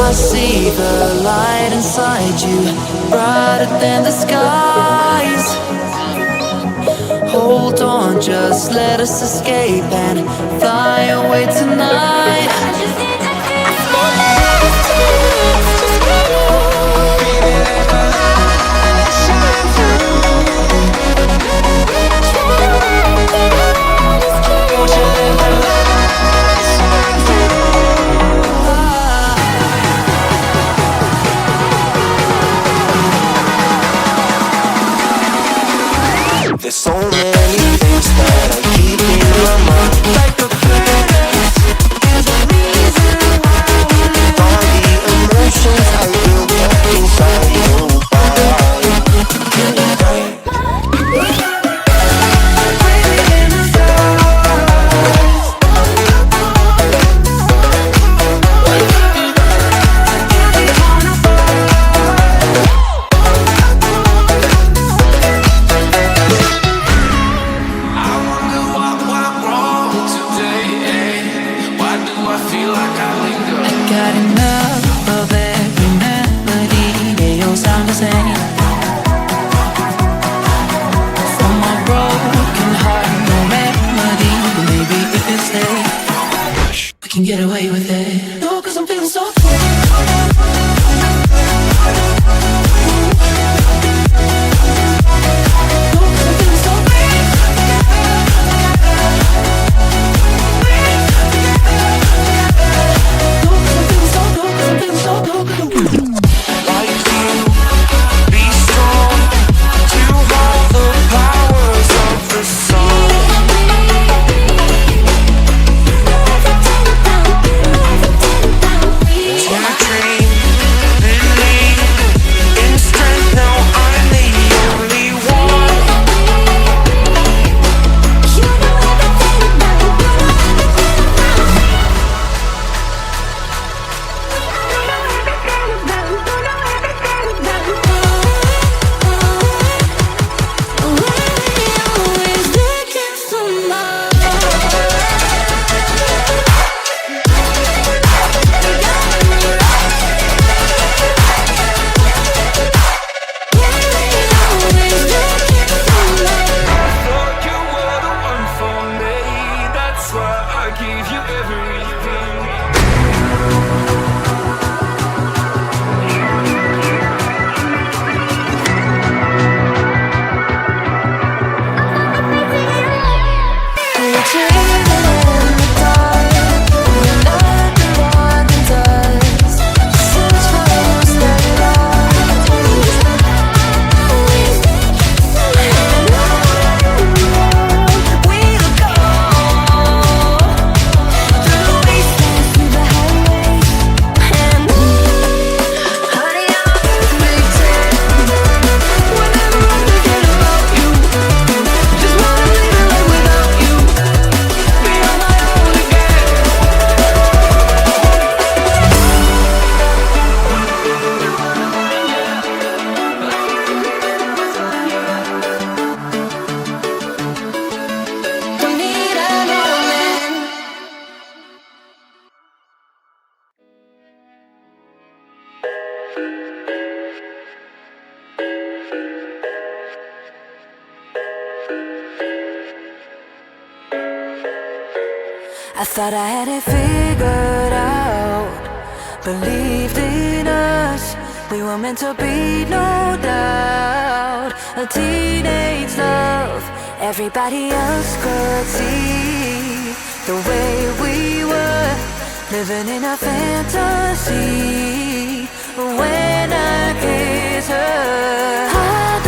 I see the light inside you, brighter than the skies. Hold on, just let us escape and fly away tonight. I just need to feel just get on. Baby, let my light shine through. Won't you let my light shine through? There's so many things that I keep in my mind, like the planets. There's a reason why we live. All the emotions I built up inside your body. Breathing in the stars. I wonder what went wrong today. Why do I feel like I linger? I got enough of every melody. They all sound the same. From my broken heart, no remedy. But maybe if it stays, we can get away with it. No, 'cause I'm feeling so free. No, 'cause I'm feeling so free. Like you, be strong to hold the powers of the sun. To dream, believe in strength. Now I'm the only one. Thought you were the one for me. That's why I gave you everything. I thought I had it figured out, believed in us. We were meant to be, no doubt. A teenage love, everybody else could see the way we were, living in a fantasy. When I kiss her, I